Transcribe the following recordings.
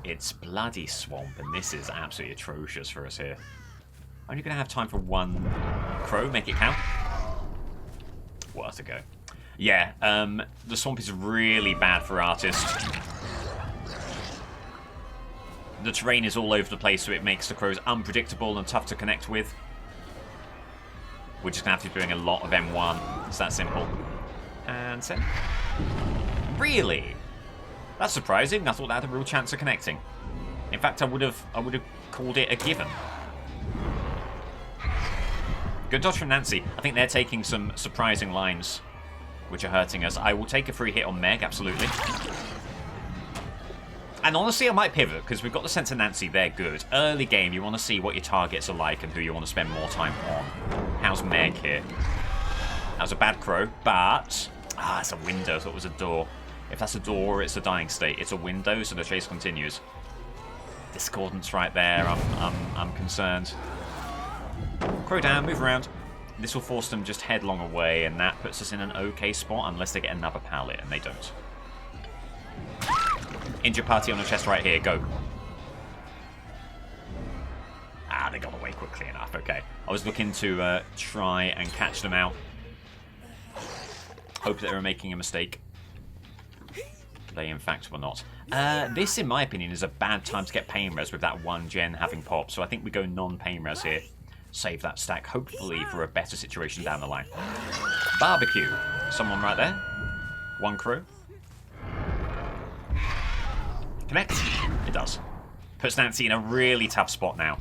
It's bloody swamp, and this is absolutely atrocious for us here. Only going to have time for one crow. Make it count. Worth a go. Yeah, the swamp is really bad for artists. The terrain is all over the place, so it makes the crows unpredictable and tough to connect with. We're just going to have to be doing a lot of M1. It's that simple. And send. Really? That's surprising. I thought that had a real chance of connecting. In fact, I would have called it a given. Good dodge from Nancy. I think they're taking some surprising lines, which are hurting us. I will take a free hit on Meg, absolutely. And honestly, I might pivot, because we've got the sense of Nancy. They're good. Early game, you want to see what your targets are like and who you want to spend more time on. How's Meg here? That was a bad crow, but... Ah, it's a window. I thought it was a door. If that's a door, it's a dying state. It's a window, so the chase continues. Discordance right there. I'm concerned. Crow down, move around. This will force them just headlong away, and that puts us in an okay spot unless they get another pallet, and they don't. Injure party on the chest right here. Go. Ah, they got away quickly enough. Okay. I was looking to try and catch them out. Hope that they were making a mistake. They, in fact, were not. This, in my opinion, is a bad time to get pain res with that one gen having pop, so I think we go non-pain res here. Save that stack, hopefully, for a better situation down the line. Barbecue. Someone right there. One crew. Connect. It does. Puts Nancy in a really tough spot now.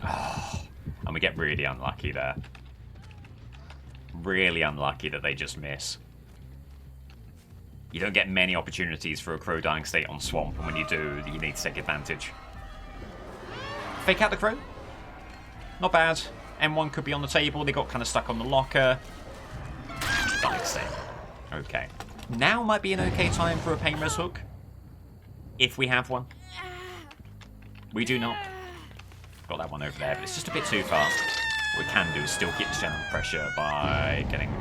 Oh, and we get really unlucky there. Really unlucky that they just miss. You don't get many opportunities for a crow dying state on swamp, and when you do, you need to take advantage. Fake out the crow. Not bad. M1 could be on the table. They got kind of stuck on the locker. Dying state. Okay. Now might be an okay time for a pain res hook. If we have one. We do not. Got that one over there, but it's just a bit too far. What we can do is still keep this down under pressure by getting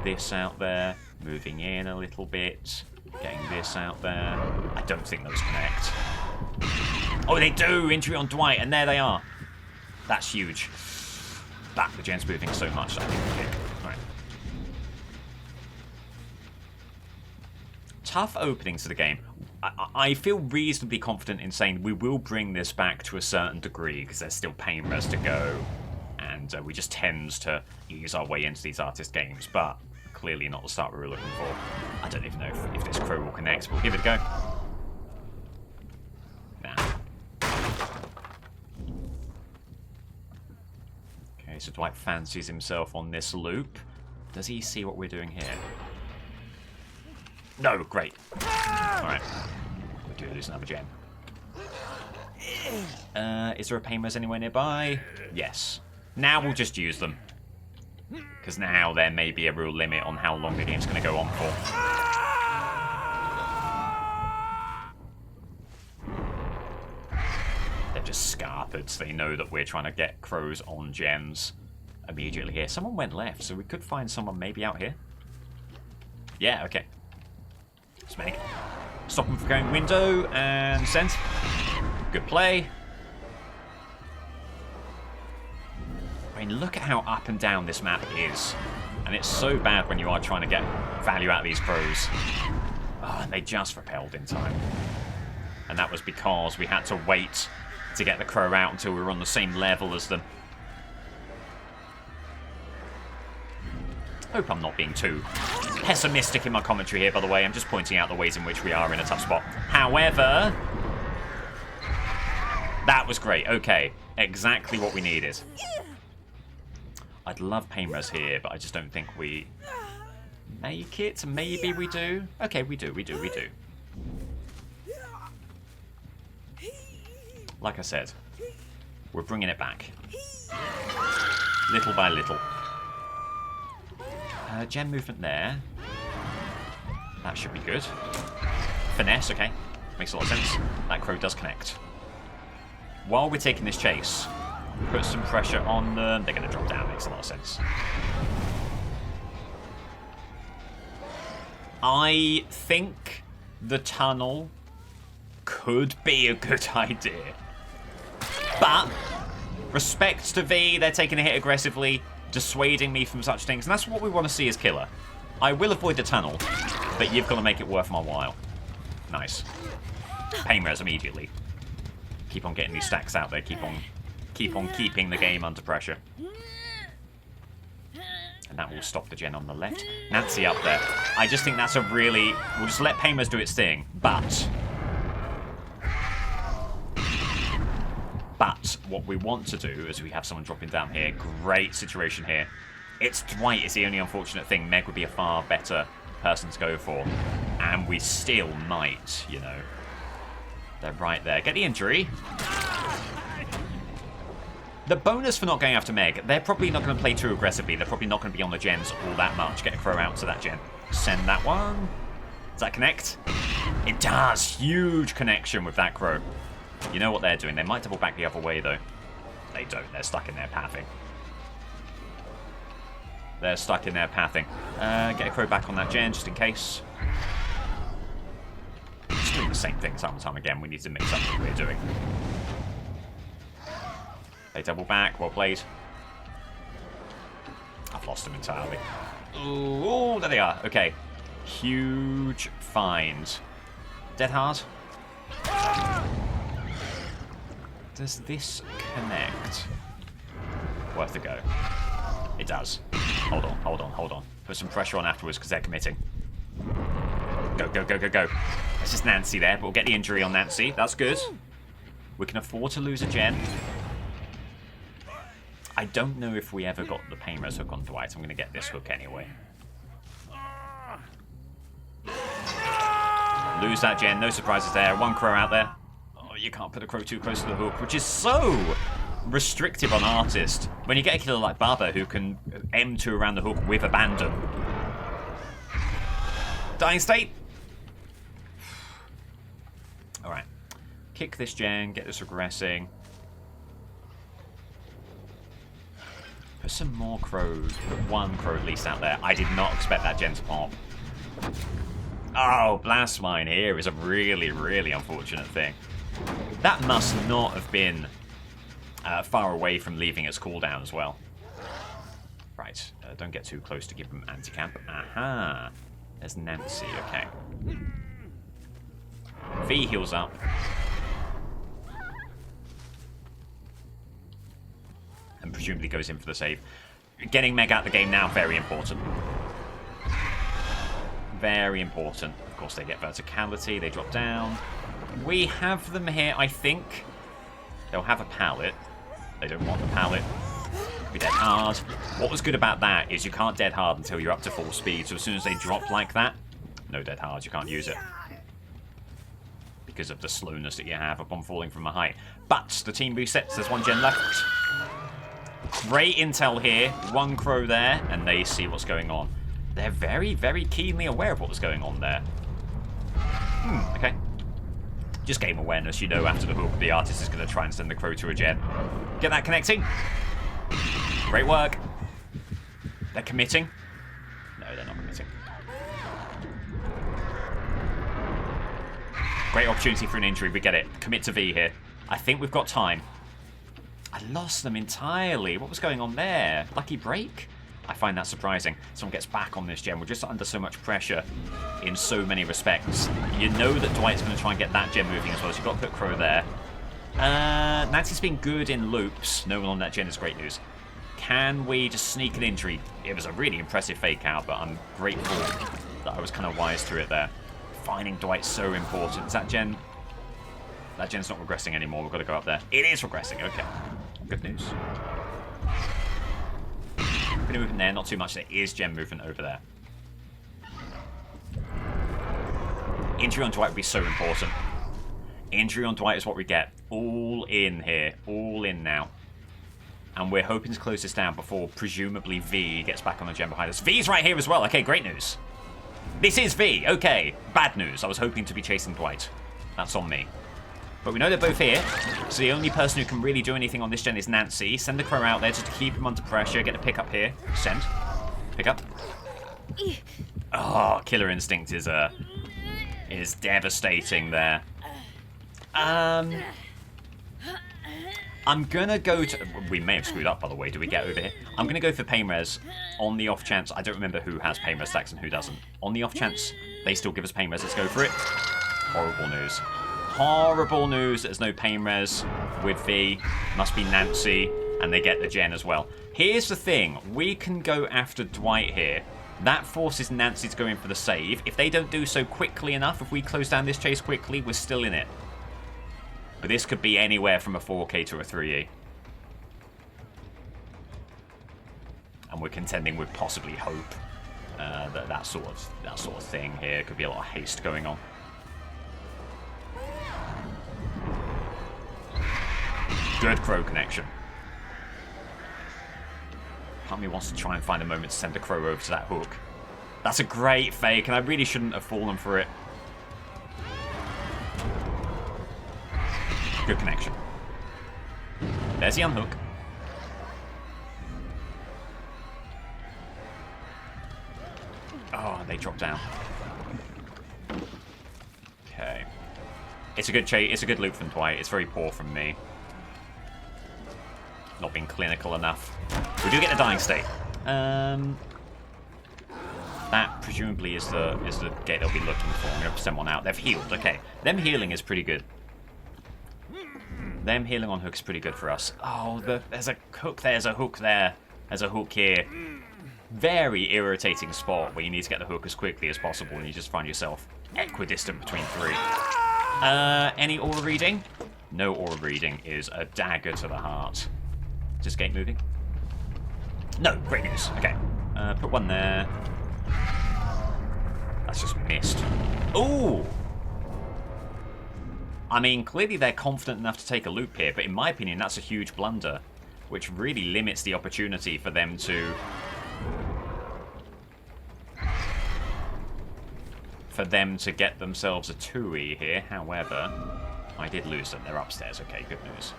this out there, moving in a little bit, getting this out there. I don't think those connect. Oh, they do! Injury on Dwight, and there they are. That's huge. But the gen's moving so much, I think we hit. Right. Tough openings to the game. I feel reasonably confident in saying we will bring this back to a certain degree, because there's still pain res to go. And we just tend to ease our way into these artist games, but clearly not the start we were looking for. I don't even know if this crow will connect, but we'll give it a go. Nah. Okay, so Dwight fancies himself on this loop. Does he see what we're doing here? No, great. Alright. We do lose another gem. Is there a pain res anywhere nearby? Yes. Now we'll just use them. Because now there may be a real limit on how long the game's going to go on for. They're just scarpered. They know that we're trying to get crows on gems immediately here. Someone went left, so we could find someone maybe out here. Yeah, okay. Smeg. Stop him from going window and send. Good play. I mean, look at how up and down this map is. And it's so bad when you are trying to get value out of these crows. Oh, and they just repelled in time. And that was because we had to wait to get the crow out until we were on the same level as them. Hope I'm not being too pessimistic in my commentary here, by the way. I'm just pointing out the ways in which we are in a tough spot. However, that was great. Okay, exactly what we needed. I'd love pain res here, but I just don't think we make it. Maybe we do. Okay, we do. Like I said, we're bringing it back. Little by little. Gem movement there. That should be good. Finesse, okay. Makes a lot of sense. That crow does connect. While we're taking this chase, put some pressure on them. They're going to drop down. Makes a lot of sense. I think the tunnel could be a good idea. But, respect to V, they're taking a hit aggressively, dissuading me from such things, and that's what we want to see as killer. I will avoid the tunnel, but you've got to make it worth my while. Nice. Pain res immediately. Keep on getting these stacks out there, keep on keeping the game under pressure. And that will stop the gen on the left. Nancy up there. I just think that's a really... We'll just let Pain res do its thing, but what we want to do is we have someone dropping down here. Great situation here. It's Dwight is the only unfortunate thing. Meg would be a far better person to go for. And we still might, you know. They're right there. Get the injury. The bonus for not going after Meg, they're probably not going to play too aggressively. They're probably not going to be on the gens all that much. Get a crow out to that gen. Send that one. Does that connect? It does. Huge connection with that crow. You know what they're doing. They might double back the other way, though. They don't. They're stuck in their pathing. They're stuck in their pathing. Get a crow back on that gen, just in case. Just doing the same thing time and time again. We need to mix up what we're doing. They double back. Well played. I've lost them entirely. Ooh, there they are. Okay. Huge find. Dead hard. Does this connect? Worth a go. It does. Hold on, hold on, hold on. Put some pressure on afterwards because they're committing. Go, go, go, go, go. That's just Nancy there, but we'll get the injury on Nancy. That's good. We can afford to lose a gen. I don't know if we ever got the pain res hook on Dwight. I'm going to get this hook anyway. Lose that gen. No surprises there. One crow out there. Oh, you can't put a crow too close to the hook, which is so restrictive on Artist. When you get a killer like Baba who can M2 around the hook with abandon. Dying state. Alright. Kick this gen. Get this regressing. Put some more crows. Put one crow at least out there. I did not expect that gen to pop. Oh, Blast Mine here is a really, really unfortunate thing. That must not have been far away from leaving its cooldown as well. Right, don't get too close to give them anti-camp. Aha! There's Nancy, okay. V heals up. And presumably goes in for the save. Getting Meg out of the game now, very important. Very important. Of course, they get verticality, they drop down. We have them here, I think. They'll have a pallet. They don't want the pallet. Be dead hard. What was good about that is you can't dead hard until you're up to full speed. So as soon as they drop like that, no dead hard, you can't use it. Because of the slowness that you have upon falling from a height. But the team resets, there's one gen left. Great intel here. One crow there, and they see what's going on. They're very, very keenly aware of what was going on there. Okay. Just game awareness. You know after the hook, the Artist is going to try and send the crow to a gen. Get that connecting. Great work. They're committing. No, they're not committing. Great opportunity for an injury. We get it. Commit to V here. I think we've got time. I lost them entirely. What was going on there? Lucky break? I find that surprising. Someone gets back on this gen. We're just under so much pressure in so many respects. You know that Dwight's going to try and get that gen moving as well, so you've got to put crow there. Nancy's been good in loops. No one on that gen is great news. Can we just sneak an injury? It was a really impressive fake out, but I'm grateful that I was kind of wise to it there. Finding Dwight's so important. Is that gen... That gen's not regressing anymore. We've got to go up there. It is regressing. Okay. Good news. Bit of movement there. Not too much. There is gen movement over there. Injury on Dwight would be so important. Injury on Dwight is what we get. All in here. All in now. And we're hoping to close this down before, presumably, V gets back on the gen behind us. V's right here as well. Okay, great news. This is V. Okay, bad news. I was hoping to be chasing Dwight. That's on me. But we know they're both here, so the only person who can really do anything on this gen is Nancy. Send the crow out there just to keep him under pressure. Get a pick up here. Send. Pick up. Oh, Killer Instinct is devastating there. I'm gonna go to... We may have screwed up, by the way. Do we get over here? I'm gonna go for Pain Res on the off chance... I don't remember who has Pain Res stacks and who doesn't. On the off chance they still give us Pain Res, let's go for it. Horrible news. Horrible news. There's no Pain Res with V. Must be Nancy, and they get the gen as well. Here's the thing. We can go after Dwight here. That forces Nancy to go in for the save. If they don't do so quickly enough, if we close down this chase quickly, we're still in it. But this could be anywhere from a 4K to a 3E. And we're contending with possibly hope. That sort of thing here. Could be a lot of haste going on. Good crow connection. Part of me wants to try and find a moment to send a crow over to that hook. That's a great fake, and I really shouldn't have fallen for it. Good connection. There's the unhook. Oh, they drop down. Okay. It's a good chase. It's a good loop from Dwight. It's very poor from me. Not being clinical enough. We do get the dying state. That presumably is the gate they'll be looking for. I'm going to send one out. They've healed. Okay. Them healing is pretty good. Them healing on hook is pretty good for us. Oh, there's a hook. There's a hook there. There's a hook here. Very irritating spot where you need to get the hook as quickly as possible and you just find yourself equidistant between three. Any aura reading? No aura reading is a dagger to the heart. Is this gate moving? No, great news. Okay. Put one there. That's just missed. Ooh! I mean, clearly they're confident enough to take a loop here, but in my opinion, that's a huge blunder, which really limits the opportunity for them to... get themselves a 2E here. However, I did lose them. They're upstairs. Okay, good news.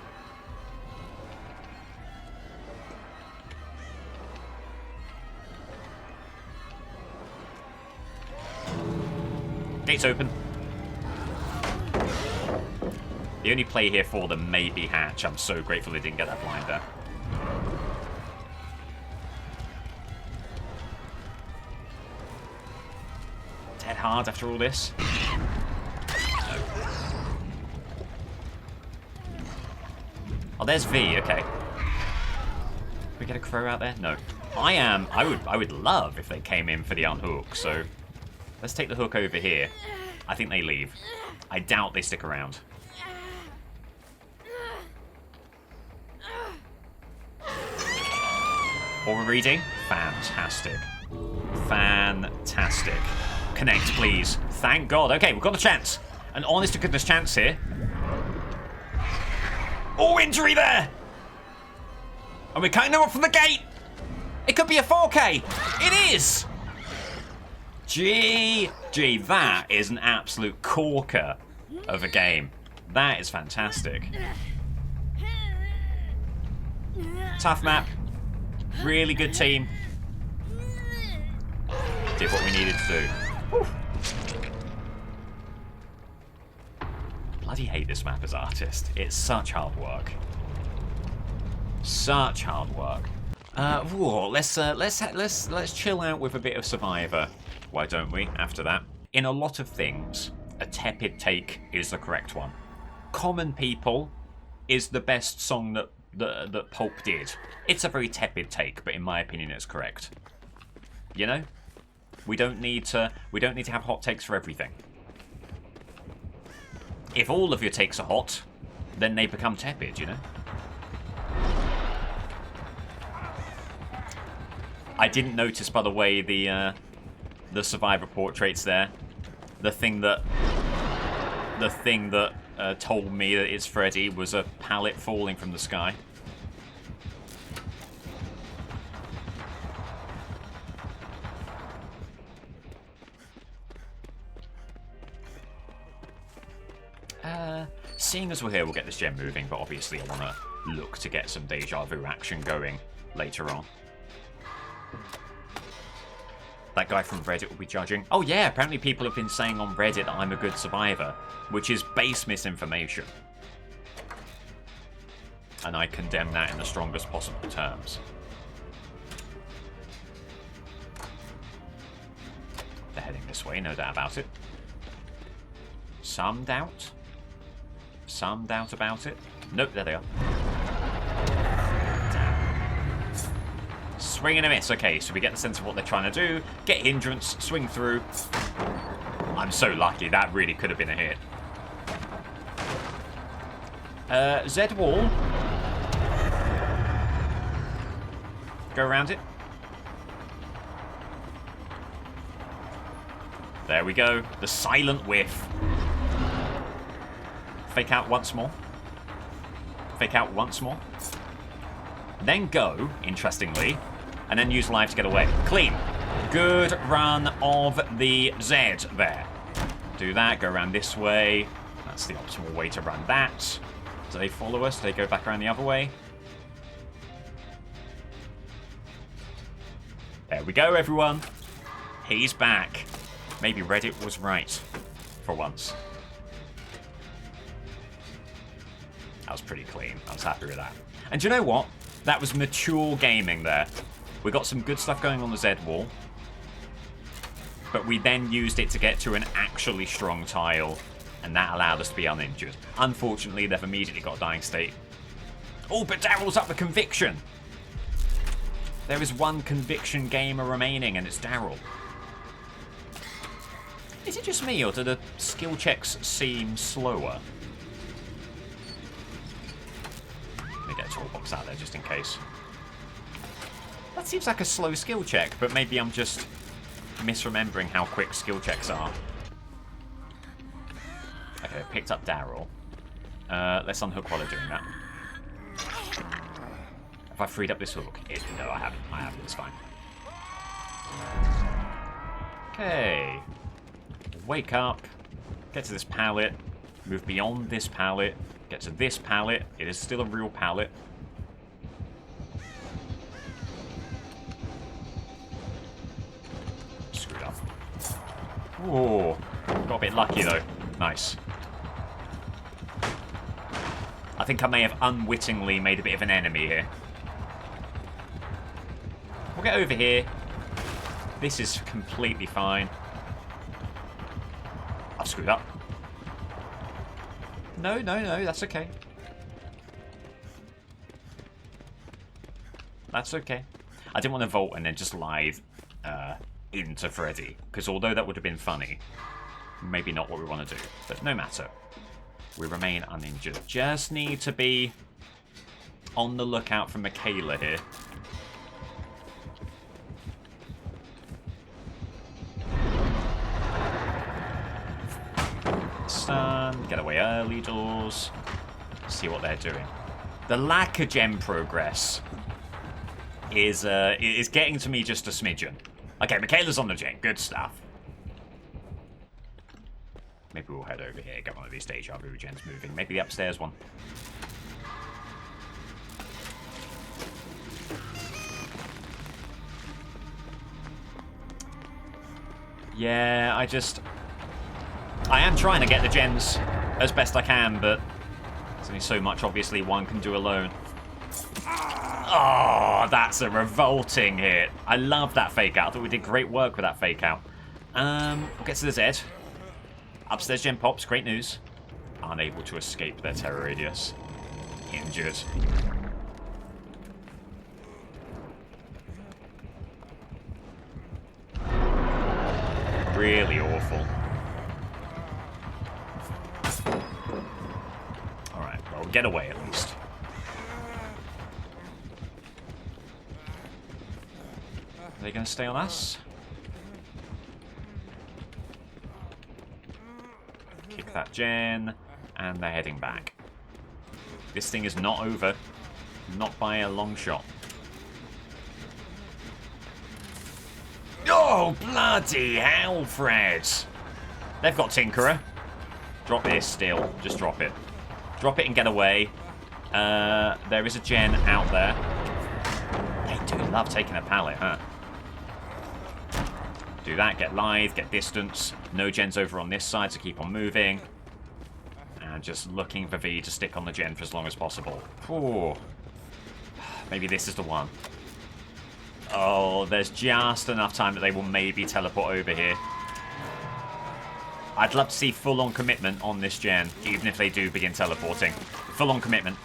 Gates open. The only play here for them may be Hatch. I'm so grateful they didn't get that blind there. Dead hard after all this. No. Oh, there's V. Okay. Can we get a crow out there? No. I would love if they came in for the unhook. So let's take the hook over here. I think they leave. I doubt they stick around. Aura reading? Fantastic. Fantastic. Connect, please. Thank God. Okay, we've got a chance. An honest-to-goodness chance here. Oh, injury there! And we're cutting them off from the gate! It could be a 4K! It is! Gee, that is an absolute corker of a game. That is fantastic. Tough map. Really good team. Did what we needed to do. Whew. Bloody hate this map as artist. It's such hard work. Such hard work. Let's chill out with a bit of Survivor. Why don't we? After that, in a lot of things, a tepid take is the correct one. Common People is the best song that Pulp did. It's a very tepid take, but in my opinion, it's correct. You know, we don't need to have hot takes for everything. If all of your takes are hot, then they become tepid. You know. I didn't notice, by the way, the Survivor portraits there. The thing that told me that it's Freddy was a pallet falling from the sky. Seeing as we're here, we'll get this gem moving, but obviously I want to look to get some deja vu action going later on. That guy from Reddit will be judging. Oh yeah, apparently people have been saying on Reddit that I'm a good survivor, which is base misinformation. And I condemn that in the strongest possible terms. They're heading this way, no doubt about it. Some doubt. Some doubt about it. Nope, there they are. Damn. Swing and a miss. Okay, so we get the sense of what they're trying to do. Get hindrance, swing through. I'm so lucky. That really could have been a hit. Z wall. Go around it. There we go. The silent whiff. Fake out once more. Fake out once more. Then go, interestingly, and then use live to get away. Clean. Good run of the Z there. Do that. Go around this way. That's the optimal way to run that. Do they follow us? Do they go back around the other way? There we go, everyone. He's back. Maybe Reddit was right. For once. That was pretty clean. I was happy with that. And do you know what? That was mature gaming there. We got some good stuff going on the Z wall. But we then used it to get to an actually strong tile. And that allowed us to be uninjured. Unfortunately, they've immediately got a dying state. Oh, but Daryl's up with conviction. There is one conviction gamer remaining, and it's Daryl. Is it just me, or do the skill checks seem slower? Let me get a toolbox out there just in case. That seems like a slow skill check, but maybe I'm just misremembering how quick skill checks are. Okay, picked up Daryl. Let's unhook while they're doing that. Have I freed up this hook? No, I haven't. I haven't. It's fine. Okay. Wake up. Get to this pallet. Move beyond this pallet. Get to this pallet. It is still a real pallet. Screwed up. Ooh. Got a bit lucky, though. Nice. I think I may have unwittingly made a bit of an enemy here. We'll get over here. This is completely fine. I've screwed up. No, that's okay. That's okay. I didn't want to vault and then just live into Freddy, because although that would have been funny, maybe not what we want to do. But no matter. We remain uninjured. Just need to be on the lookout for Michaela here. Stun, get away early doors. See what they're doing. The lack of gem progress is getting to me just a smidgen. Okay, Michaela's on the gen. Good stuff. Maybe we'll head over here, get one of these deja vu gens moving. Maybe the upstairs one. Yeah, I am trying to get the gens as best I can, but there's only so much, obviously, one can do alone. Oh, that's a revolting hit. I love that fake out. I thought we did great work with that fake out. We'll get to the Z. Upstairs gen pops, great news. Unable to escape their terror radius. Injured. Really awful. Alright, well, get away at least. Are they going to stay on us? Kick that gen, and they're heading back. This thing is not over. Not by a long shot. Oh, bloody hell, Fred! They've got Tinkerer. Drop this still. Just drop it. Drop it and get away. There is a gen out there. They do love taking a pallet, huh? Do that, get lithe, get distance. No gens over on this side, so keep on moving. And just looking for V to stick on the gen for as long as possible. Ooh. Maybe this is the one. Oh, there's just enough time that they will maybe teleport over here. I'd love to see full-on commitment on this gen, even if they do begin teleporting. Full-on commitment.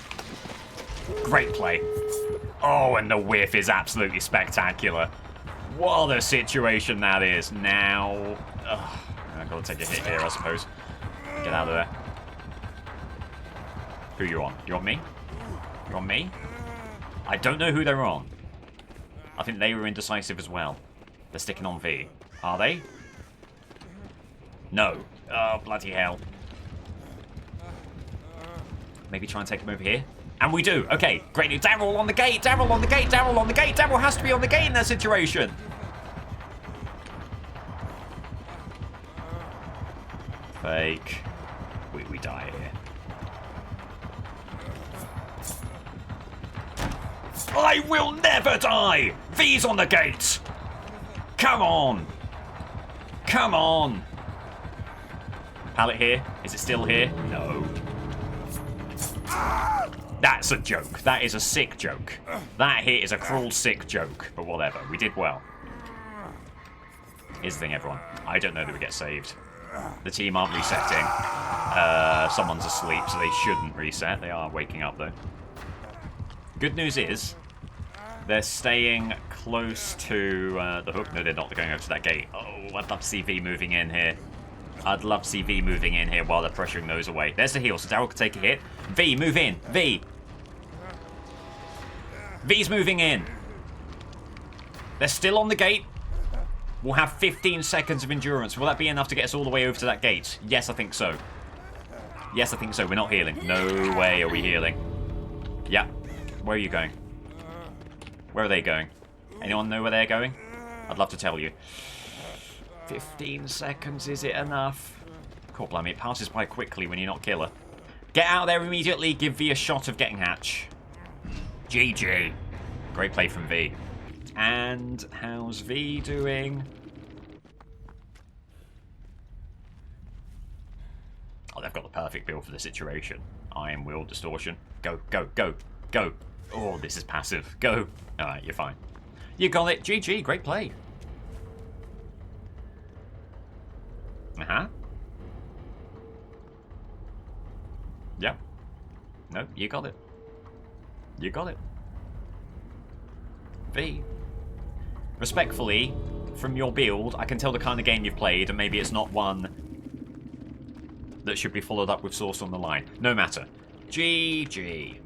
Great play. Oh, and the whiff is absolutely spectacular. What a situation that is. Now... I've got to take a hit here, I suppose. Get out of there. Who you on? You on me? You on me? I don't know who they're on. I think they were indecisive as well. They're sticking on V. Are they? No. Oh, bloody hell. Maybe try and take him over here? And we do. Okay, great news. Daryl on the gate! Daryl on the gate! Daryl on the gate! Daryl has to be on the gate in that situation! Fake. We die here. I will never die! V's on the gate! Come on! Come on! Pallet here? Is it still here? No. That's a joke. That is a sick joke. That hit is a cruel, sick joke. But whatever. We did well. Here's the thing, everyone. I don't know that we get saved. The team aren't resetting. Someone's asleep, so they shouldn't reset. They are waking up, though. Good news is, they're staying close to the hook. No, they're not. They're going over to that gate. Oh, I'd love to see V moving in here. I'd love to see V moving in here while they're pressuring those away. There's the heal, so Daryl can take a hit. V, move in. V. V's moving in. They're still on the gate. We'll have 15 seconds of endurance. Will that be enough to get us all the way over to that gate? Yes, I think so. Yes, I think so. We're not healing. No way are we healing. Yeah. Where are you going? Where are they going? Anyone know where they're going? I'd love to tell you. 15 seconds, is it enough? God blimey, it passes by quickly when you're not killer. Get out there immediately, give V a shot of getting hatch. GG. Great play from V. And how's V doing? Oh, they've got the perfect build for the situation. Iron Will Distortion. Go, go, go, go. Oh, this is passive. Go. Alright, you're fine. You got it. GG, great play. Uh-huh. Yep. No, you got it. You got it. V. Respectfully, from your build, I can tell the kind of game you've played, and maybe it's not one that should be followed up with Source on the line. No matter. GG.